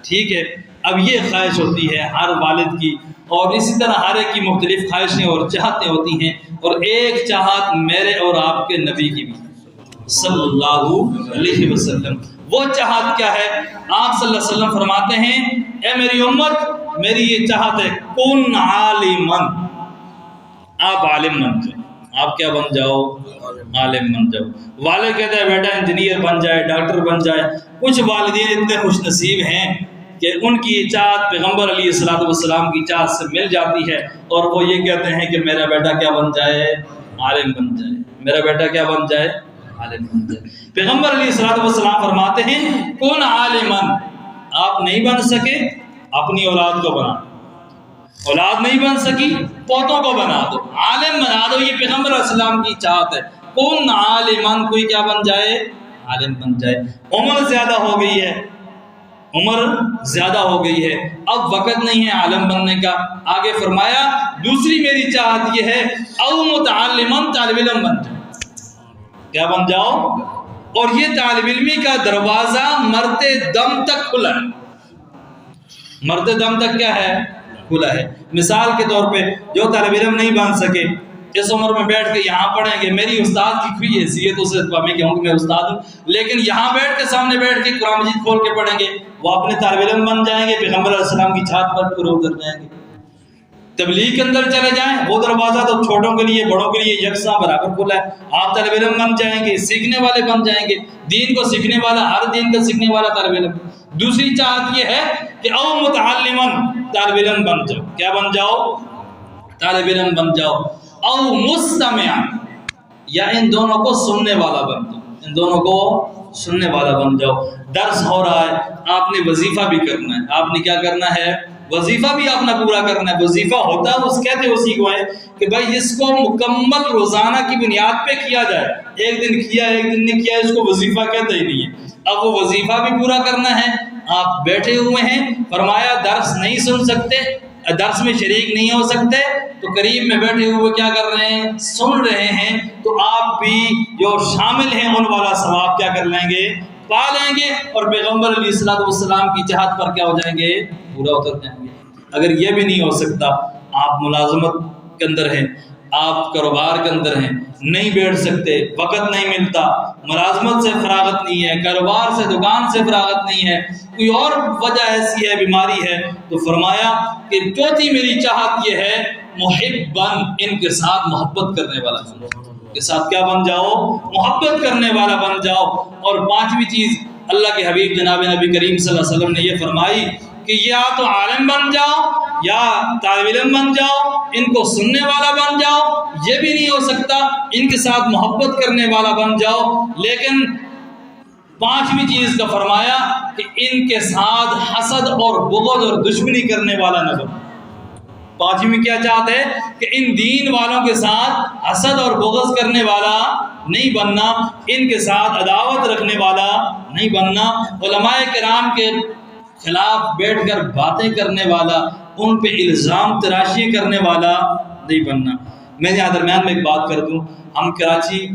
ٹھیک ہے, اب یہ خواہش ہوتی ہے ہر والد کی, اور اسی طرح ہر ایک کی مختلف خواہشیں اور چاہتیں ہوتی ہیں. اور ایک چاہت میرے اور آپ کے نبی کی بھی صلی اللہ علیہ وسلم. وہ چاہت کیا ہے؟ آپ صلی اللہ علیہ وسلم فرماتے ہیں, اے میری امت, میری یہ چاہت ہے, کن عالمن, آپ عالم بن جاؤ. آپ کیا بن جاؤ؟ عالم بن جاؤ. والد کہتے ہیں بیٹا انجینئر بن جائے, ڈاکٹر بن جائے. کچھ والدین اتنے خوش نصیب ہیں کہ ان کی چاہت پیغمبر علیہ الصلوۃ والسلام کی چاہت سے مل جاتی ہے, اور وہ یہ کہتے ہیں کہ میرا بیٹا کیا بن جائے؟ عالم بن جائے. میرا بیٹا کیا بن جائے؟ عالم بن جائے. پیغمبر علیہ الصلوۃ والسلام فرماتے ہیں, کون عالمن, آپ نہیں بن سکے اپنی اولاد کو بنا, اولاد نہیں بن سکی پوتوں کو بنا دو, عالم بنا دو. یہ پیغمبر علیہ السلام کی چاہت ہے. کون عالمن, کوئی کیا بن جائے؟ عالم بن جائے. عمر زیادہ ہو گئی ہے, عمر زیادہ ہو گئی ہے, اب وقت نہیں ہے عالم بننے کا. آگے فرمایا دوسری میری چاہت یہ ہے, او متعلمن, طالب علم بن جاؤ. کیا بن جاؤ؟ اور یہ طالب علمی کا دروازہ مرتے دم تک کھلا ہے. مرتے دم تک کیا ہے؟ کھلا ہے. مثال کے طور پہ جو طالب علم نہیں بن سکے, اس عمر میں بیٹھ کے یہاں پڑھیں گے, میری استاد کی کوئی حیثیت اسے میں کہوں کہ میں استاد ہوں, لیکن یہاں بیٹھ کے سامنے بیٹھ کے قرآن مجید کھول کے پڑھیں گے, وہ اپنے طالب علم بن جائیں گے, پیغمبر علیہ السلام کی چھات پر پورے اتر جائیں گے. تبلیغ کے اندر چلے جائیں, وہ دروازہ تو چھوٹوں کے لیے بڑوں کے لیے یکساں برابر کھلا ہے. آپ طالب علم بن جائیں گے, سیکھنے والے بن جائیں گے, دین کو سیکھنے والا, ہر دین کا سیکھنے والا طالب علم. دوسری چاہت یہ ہے کہ او متعلمن, طالب علم بن جاؤ. کیا بن جاؤ؟ طالب علم بن جاؤ. او مستمع, یا ان دونوں کو سننے والا بن جاؤ, ان دونوں کو سننے والا بن جاؤ. درس ہو رہا ہے, آپ نے وظیفہ بھی کرنا ہے. آپ نے کیا کرنا ہے؟ وظیفہ بھی اپنا پورا کرنا ہے. وظیفہ ہوتا ہے اس کہتے اسی کو ہے کہ بھائی اس کو مکمل روزانہ کی بنیاد پہ کیا جائے. ایک دن کیا ایک دن نہیں کیا, اس کو وظیفہ کہتے ہی نہیں ہے. اب وہ وظیفہ بھی پورا کرنا ہے. آپ بیٹھے ہوئے ہیں, فرمایا درس نہیں سن سکتے, درس میں شریک نہیں ہو سکتے تو قریب میں بیٹھے ہوئے کیا کر رہے ہیں؟ سن رہے ہیں، تو آپ بھی جو شامل ہیں ان والا ثواب کیا کر لیں گے؟ پا لیں گے، اور پیغمبر علیہ الصلوۃ والسلام کی چاہت پر کیا ہو جائیں گے؟ پورا اتر جائیں گے۔ اگر یہ بھی نہیں ہو سکتا، آپ ملازمت کے اندر ہیں، آپ کاروبار کے اندر ہیں، نہیں بیٹھ سکتے، وقت نہیں ملتا، ملازمت سے فراغت نہیں ہے، کاروبار سے دکان سے فراغت نہیں ہے، کوئی اور وجہ ایسی ہے، بیماری ہے، تو فرمایا کہ چوتھی میری چاہت یہ ہے محبن، ان کے ساتھ محبت کرنے والا بن جاؤ، کے ساتھ کیا بن جاؤ؟ محبت کرنے والا بن جاؤ۔ اور پانچویں چیز اللہ کے حبیب جناب نبی کریم صلی اللہ علیہ وسلم نے یہ فرمائی کہ یا تو عالم بن جاؤ یا طالب علم بن جاؤ، ان کو سننے والا بن جاؤ، یہ بھی نہیں ہو سکتا ان کے ساتھ محبت کرنے والا بن جاؤ۔ لیکن پانچویں چیز کا فرمایا کہ ان کے ساتھ حسد اور بغض اور دشمنی کرنے والا نہ بن۔ پانچویں کیا چاہتے ہیں کہ ان دین والوں کے ساتھ حسد اور بغض کرنے والا نہیں بننا، ان کے ساتھ عداوت رکھنے والا نہیں بننا، علماء کرام کے خلاف بیٹھ کر باتیں کرنے والا، ان پہ الزام تراشی کرنے والا نہیں بننا۔ میں یہاں درمیان میں ایک بات کر دوں، ہم کراچی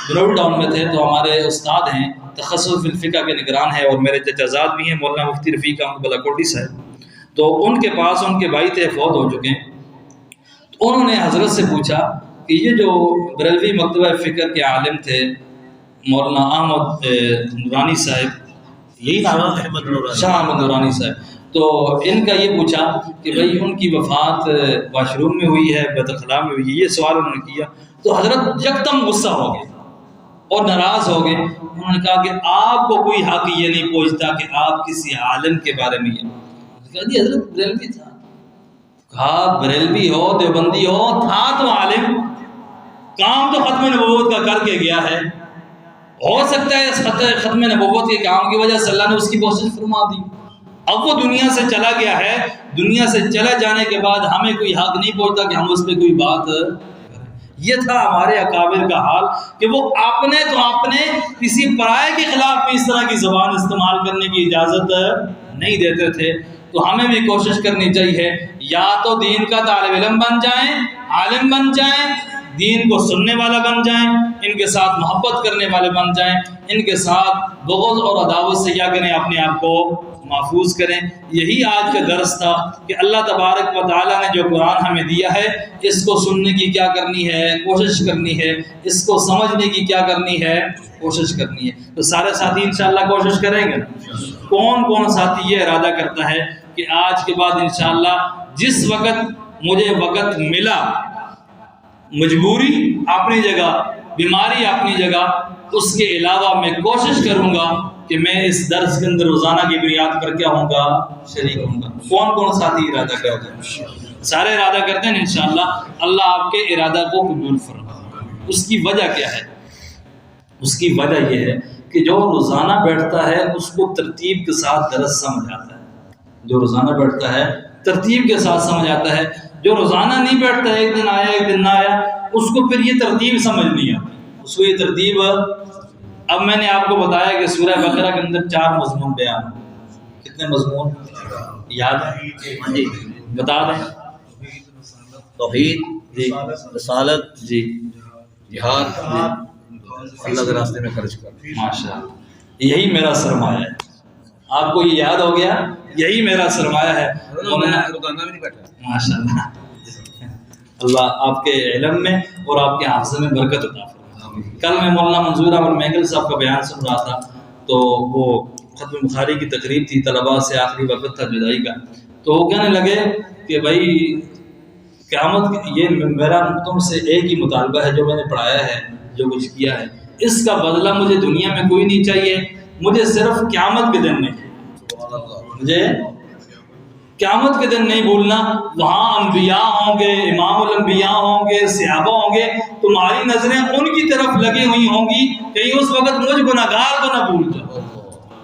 بروڈ ٹاؤن میں تھے تو ہمارے استاد ہیں تخصص فی الفقہ کے نگران ہیں، اور میرے چچازاد بھی ہیں مولانا مفتی رفیق احمد بلاکوٹی صاحب، تو ان کے پاس ان کے بھائی تھے، فوت ہو چکے ہیں، تو انہوں نے حضرت سے پوچھا کہ یہ جو بریلوی مکتبہ فکر کے عالم تھے مولانا احمد نورانی صاحب، یہی نام ہے شاہ احمد نورانی صاحب، تو ان کا یہ پوچھا کہ بھئی ان کی وفات واش روم میں ہوئی ہے، بیت الخلاء میں ہوئی ہے، یہ سوال انہوں نے کیا، تو حضرت یکدم غصہ ہو گئے اور ناراض ہو گئے۔ انہوں نے کہا کہ آپ کو کوئی حق یہ نہیں پہنچتا کہ آپ کسی عالم کے بارے میں یہ کہا، جی حضرت بریلوی تھا، کہا بریلوی ہو دیوبندی ہو، تھا تو عالم، کام تو ختم نبوت کا کر کے گیا ہے، ہو سکتا ہے اس ختم نبوت کے کام کی وجہ سے اللہ نے اس کی کوشش فرما دی، اب وہ دنیا سے چلا گیا ہے، دنیا سے چلا جانے کے بعد ہمیں کوئی حق نہیں پہنچتا کہ ہم اس پہ کوئی بات کریں۔ یہ تھا ہمارے اکابر کا حال کہ وہ اپنے کسی پرائے کے خلاف بھی اس طرح کی زبان استعمال کرنے کی اجازت نہیں دیتے تھے۔ تو ہمیں بھی کوشش کرنی چاہیے، یا تو دین کا طالب علم بن جائیں، عالم بن جائیں، دین کو سننے والا بن جائیں، ان کے ساتھ محبت کرنے والے بن جائیں، ان کے ساتھ بغض اور عداوت سے کیا کریں؟ اپنے آپ کو محفوظ کریں۔ یہی آج کا درس تھا کہ اللہ تبارک و تعالیٰ نے جو قرآن ہمیں دیا ہے، اس کو سننے کی کیا کرنی ہے؟ کوشش کرنی ہے، اس کو سمجھنے کی کیا کرنی ہے؟ کوشش کرنی ہے۔ تو سارے ساتھی انشاءاللہ کوشش کریں گے۔ کون ساتھی یہ ارادہ کرتا ہے کہ آج کے بعد انشاءاللہ جس وقت مجھے وقت ملا، مجبوری اپنی جگہ، بیماری اپنی جگہ، اس کے علاوہ میں کوشش کروں گا کہ میں اس درس کے اندر روزانہ کی بنیاد پر کیا ہوں گا؟ شریک ہوں گا۔ کون ساتھی ارادہ کرتے ہیں؟ سارے ارادہ کرتے ہیں انشاءاللہ، اللہ آپ کے ارادہ کو قبول فرمائے۔ اس کی وجہ کیا ہے؟ اس کی وجہ یہ ہے کہ جو روزانہ بیٹھتا ہے اس کو ترتیب کے ساتھ درس سمجھ آتا ہے، جو روزانہ بیٹھتا ہے ترتیب کے ساتھ سمجھ آتا ہے، جو روزانہ نہیں بیٹھتا ہے، ایک دن آیا ایک دن نہ آیا، اس کو پھر یہ ترتیب سمجھ نہیں آتی، اس کو یہ ترتیب۔ اب میں نے آپ کو بتایا کہ سورہ بقرہ کے اندر 4 مضمون بیان ہیں، کتنے مضمون یاد ہیں؟ جی بتا دیں۔ توحید جی، رسالت جی، جہاد اللہ کے راستے میں خرچ کر۔ ماشاءاللہ، یہی میرا سرمایہ ہے۔ آپ کو یہ یاد ہو گیا، یہی میرا سرمایہ ہے۔ روزانہ بھی نہیں بیٹھا۔ ماشاءاللہ، اللہ آپ کے علم میں اور آپ کے حافظے میں برکت عطا فرمائے۔ کل میں مولانا منظور احمد مینگل صاحب کا بیان سن رہا تھا، تو وہ ختم بخاری کی تقریب تھی، طلباء سے آخری وقت تھا جدائی کا، تو وہ کہنے لگے کہ بھائی قیامت، یہ میرا تم سے ایک ہی مطالبہ ہے، جو میں نے پڑھایا ہے، جو کچھ کیا ہے، اس کا بدلہ مجھے دنیا میں کوئی نہیں چاہیے، مجھے صرف قیامت کے دن نہیں، مجھے قیامت کے دن نہیں بھولنا، وہاں انبیاء ہوں گے، امام الانبیاء ہوں گے، صحابہ ہوں گے، تمہاری نظریں ان کی طرف لگی ہوئی ہوں گی، کہیں اس وقت مجھ گناہگار کو نہ بھول جاؤ۔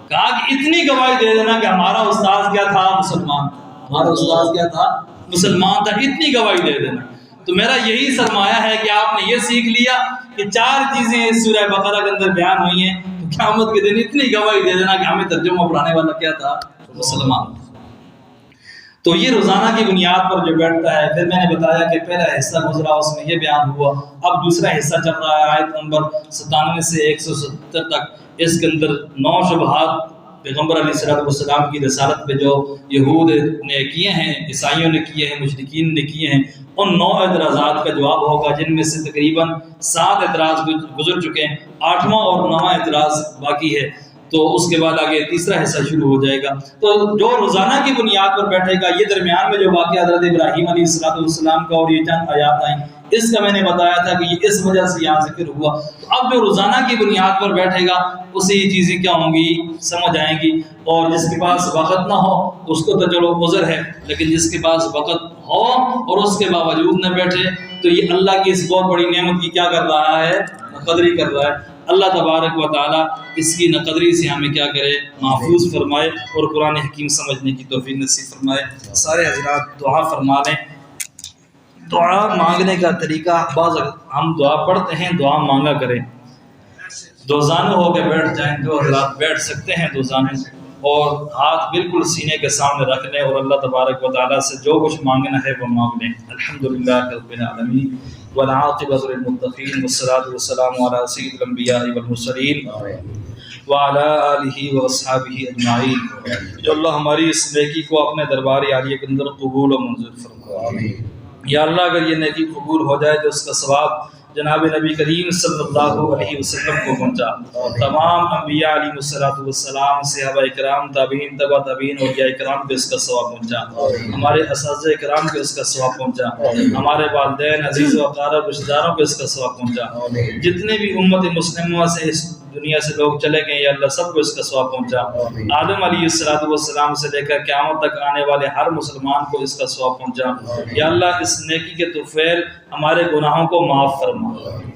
کہا کہ اتنی گواہی دے دینا کہ ہمارا استاذ کیا تھا؟ مسلمان تھا، ہمارا استاذ کیا تھا؟ مسلمان تھا، اتنی گواہی دے دینا۔ تو میرا یہی سرمایہ ہے کہ آپ نے یہ سیکھ لیا کہ 4 چیزیں اس سورہ بقرہ کے اندر بیان ہوئی ہیں، تو قیامت کے دن اتنی گواہی دے دینا کہ ہمیں ترجمہ پڑھانے والا کیا تھا؟ مسلمان تھا۔ تو یہ روزانہ کی بنیاد پر جو بیٹھتا ہے، پھر میں نے بتایا کہ پہلا حصہ گزرا اس میں یہ بیان ہوا، اب دوسرا حصہ چل رہا ہے آیت نمبر 97 سے 170 تک۔ اس کے اندر 9 شبہات پیغمبر علیہ السلام کی رسالت پہ جو یہود نے کیے ہیں، عیسائیوں نے کیے ہیں، مشرکین نے کیے ہیں، ان 9 اعتراضات کا جواب ہوگا، جن میں سے تقریباً 7 اعتراض گزر چکے ہیں، 8واں اور 9واں اعتراض باقی ہے۔ تو اس کے بعد آگے تیسرا حصہ شروع ہو جائے گا۔ تو جو روزانہ کی بنیاد پر بیٹھے گا، یہ درمیان میں جو واقعہ حضرت ابراہیم علیہ السلام کا اور یہ چند آیات آئیں، اس کا میں نے بتایا تھا کہ یہ اس وجہ سے یہاں ذکر ہوا۔ تو اب جو روزانہ کی بنیاد پر بیٹھے گا اسی چیزیں کیا ہوں گی، سمجھ آئیں گی، اور جس کے پاس وقت نہ ہو اس کو تو چلو عذر ہے، لیکن جس کے پاس وقت ہو اور اس کے باوجود نہ بیٹھے تو یہ اللہ کی اس بہت بڑی نعمت کی کیا کر رہا ہے، نقدری کر رہا ہے۔ اللہ تبارک و تعالیٰ اس کی نقدری سے ہمیں کیا کرے، محفوظ فرمائے اور قرآن حکیم سمجھنے کی توفیق نصیب فرمائے۔ سارے حضرات دعا فرما لیں۔ دعا مانگنے کا طریقہ، بعض ہم دعا پڑھتے ہیں، دعا مانگا کریں، دو زانو ہو کے بیٹھ جائیں، جو حضرات بیٹھ سکتے ہیں دو زانو، اور ہاتھ بالکل سینے کے سامنے رکھ لیں اور اللہ تبارک و تعالیٰ سے جو کچھ مانگنا ہے وہ مانگ لیں۔ الحمدللہ رب العالمین والعاقبۃ للمتقین والصلاۃ والسلام علی سید الانبیاء والمرسلین وعلی آلہ واصحابہ اجمعین۔ جو اللہ ہماری اس نیکی کو اپنے دربار عالیہ کے اندر قبول و منظور فرمائے۔ یا اللہ اگر یہ نیکی قبول ہو جائے تو اس کا ثواب جناب نبی کریم صلی اللہ علیہ وسلم کو پہنچا، تمام انبیاء علیہ السلام، صحابہ اکرام، تابعین، تبع تابعین، اولیاء اکرام کو اس کا ثواب پہنچا، ہمارے اساتذہ اکرام کو اس کا ثواب پہنچا، ہمارے والدین، عزیز و اقارب، رشتہ داروں کو اس کا ثواب پہنچا، جتنے بھی امت مسلمہ سے اس دنیا سے لوگ چلے گئے یا اللہ سب کو اس کا ثواب پہنچا، آدم علیہ السلام سے لے کر قیامت تک آنے والے ہر مسلمان کو اس کا ثواب پہنچا۔ یا اللہ اس نیکی کے طفیل ہمارے گناہوں کو معاف فرما،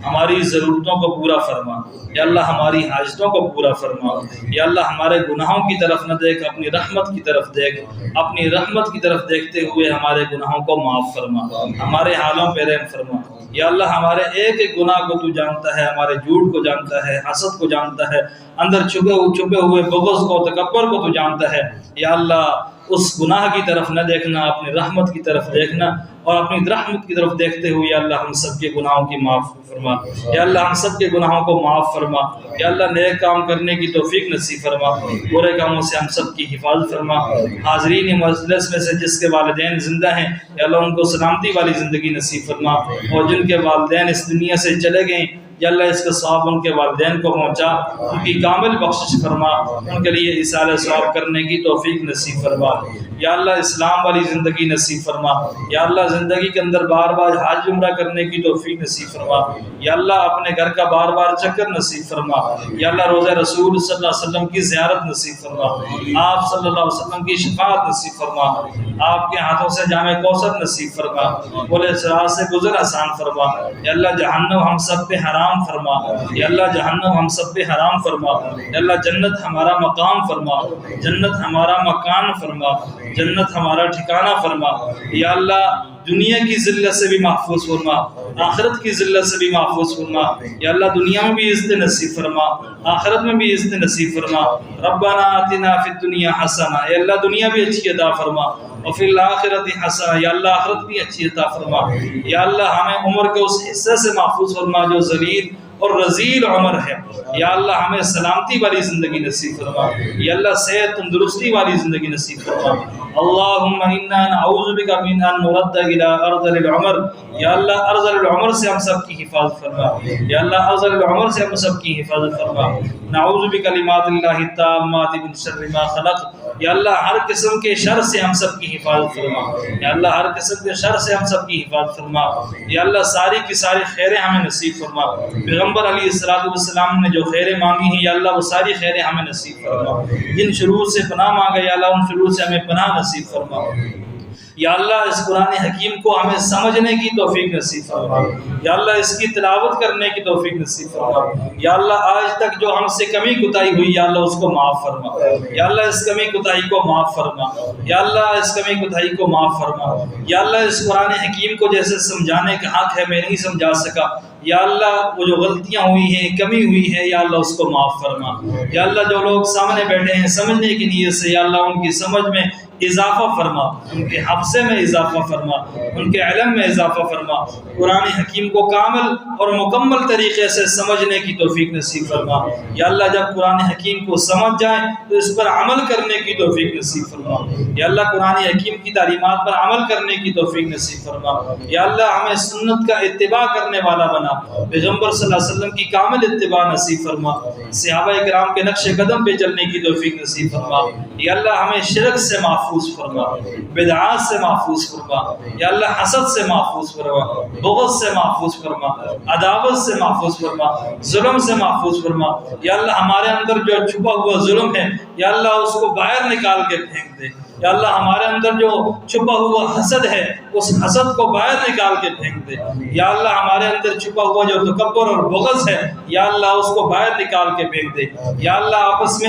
ہماری ضرورتوں کو پورا فرما، یا اللہ ہماری حاجتوں کو پورا فرما، یا اللہ ہمارے گناہوں کی طرف نہ دیکھ، اپنی رحمت کی طرف دیکھ، اپنی رحمت کی طرف دیکھتے ہوئے ہمارے گناہوں کو معاف فرما، ہمارے حالوں پہ رحم فرما۔ یا اللہ ہمارے ایک ایک گناہ کو تو جانتا ہے، ہمارے جھوٹ کو جانتا ہے، حسد کو جانتا ہے، اندر چھپے ہوئے بغض کو، تکبر کو تو جانتا ہے۔ یا اللہ اس گناہ کی طرف نہ دیکھنا، اپنی رحمت کی طرف دیکھنا، اور اپنی رحمت کی طرف دیکھتے ہوئے یا اللہ ہم سب کے گناہوں کی معاف فرما، یا اللہ ہم سب کے گناہوں کو معاف فرما، یا اللہ نیک کام کرنے کی توفیق نصیب فرما، برے کاموں سے ہم سب کی حفاظت فرما۔ حاضرین مجلس میں سے جس کے والدین زندہ ہیں یا اللہ ان کو سلامتی والی زندگی نصیب فرما، اور جن کے والدین اس دنیا سے چلے گئے یا اللہ اس کا ثواب ان کے والدین کو پہنچا، ان کی کامل بخشش فرما، ان کے لیے اصالہ ثواب کرنے کی توفیق نصیب فرما۔ یا اللہ اسلام والی زندگی نصیب فرما، یا اللہ زندگی کے اندر بار بار حج عمرہ کرنے کی توفیق نصیب فرما، یا اللہ اپنے گھر کا بار بار چکر نصیب فرما، یا اللہ روضہ رسول صلی اللہ علیہ وسلم کی زیارت نصیب فرما، آپ صلی اللہ علیہ وسلم کی شفاعت نصیب فرما، آپ کے ہاتھوں سے جامع کوثر نصیب فرما، پل صراط سے گزر آسان فرما، یا اللہ جہنم ہم سب پہ حرام فرما، یا اللہ جہنم ہم سب پہ حرام فرما، یا اللہ جنت ہمارا مقام فرما، جنت ہمارا مکان فرما، جنت ہمارا ٹھکانہ فرما، یا اللہ دنیا کی ذلت سے بھی محفوظ فرما، آخرت کی ذلت سے بھی محفوظ فرما، یا اللہ دنیا میں بھی عزت نصیب فرما، آخرت میں بھی عزت نصیب فرما۔ ربنا آتنا فی الدنیا حسنہ، یا اللہ دنیا بھی اچھی عطا فرما، اور فی الآخرت حسنہ، یا اللہ آخرت بھی اچھی عطا فرما۔ یا اللہ ہمیں عمر کے اس حصے سے محفوظ فرما جو ذلیل اور رذیل عمر ہے، یا اللہ ہمیں سلامتی والی زندگی نصیب فرما، یا اللہ صحت تندرستی والی زندگی نصیب فرما۔ اللہم انا نعوذ بک من ان نرد الی ارذل العمر، یا اللہ ارذل العمر سے ہم سب کی حفاظت فرما، یا اللہ ارذل العمر سے ہم سب کی حفاظت فرما۔ نعوذ بکلمات اللہ التامات من شر ما خلق، یا اللہ ہر قسم کے شر سے ہم سب کی حفاظت فرما، یا اللہ ہر قسم کے شر سے ہم سب کی حفاظت فرما، یا اللہ ساری کی ساری خیریں ہمیں نصیب فرما۔ پیغمبر علیہ السلام نے جو خیریں مانگی ہیں یا اللہ وہ ساری خیریں ہمیں نصیب فرما، جن شرور سے پناہ مانگا یا اللہ ان شرور سے ہمیں پناہ نصیب فرما۔ یا اللہ اس قرآن حکیم کو ہمیں سمجھنے کی توفیق نصیب فرما، یا اللہ اس کی تلاوت کرنے کی توفیق نصیب فرما۔ یا اللہ آج تک جو ہم سے کمی کوتاہی ہوئی یا اللہ اس کو معاف فرما، یا اللہ اس کمی کوتاہی کو معاف فرما، یا اللہ اس کمی کوتاہی کو معاف فرما۔ یا اللہ اس قرآن حکیم کو جیسے سمجھانے کا حق ہے میں نہیں سمجھا سکا، یا اللہ وہ جو غلطیاں ہوئی ہیں، کمی ہوئی ہے یا اللہ اس کو معاف فرما۔ یا اللہ جو لوگ سامنے بیٹھے ہیں سمجھنے کی نیت سے یا اللہ ان کی سمجھ میں اضافہ فرما، ان کے حفظے میں اضافہ فرما، ان کے علم میں اضافہ فرما، قرآن حکیم کو کامل اور مکمل طریقے سے سمجھنے کی توفیق نصیب فرما۔ یا اللہ جب قرآن حکیم کو سمجھ جائیں تو اس پر عمل کرنے کی توفیق نصیب فرما۔ یا اللہ قرآن حکیم کی تعلیمات پر عمل کرنے کی توفیق نصیب فرما۔ یا اللہ ہمیں سنت کا اتباع کرنے والا بنا، پیغمبر صلی اللہ علیہ وسلم کی کامل اتباع نصیب فرما، صحابہ کرام کے نقش قدم پہ چلنے کی توفیق نصیب فرما۔ یا اللہ ہمیں شرک سے محفوظ فرما، بدعات سے محفوظ فرما، یا اللہ حسد سے محفوظ فرما، بغض سے محفوظ فرما، عداوت سے محفوظ فرما، ظلم سے محفوظ فرما۔ یا اللہ ہمارے اندر جو چھپا ہوا ظلم ہے یا اللہ اس کو باہر نکال کے پھینک دے۔ یا اللہ ہمارے اندر جو چھپا ہوا حسد ہے اس حسد کو باہر نکال کے پھینک دے۔ یا اللہ ہمارے اندر چھپا ہوا جو تکبر اور بغض ہے یا اللہ اس کو باہر نکال کے پھینک دے۔ یا اللہ آپس میں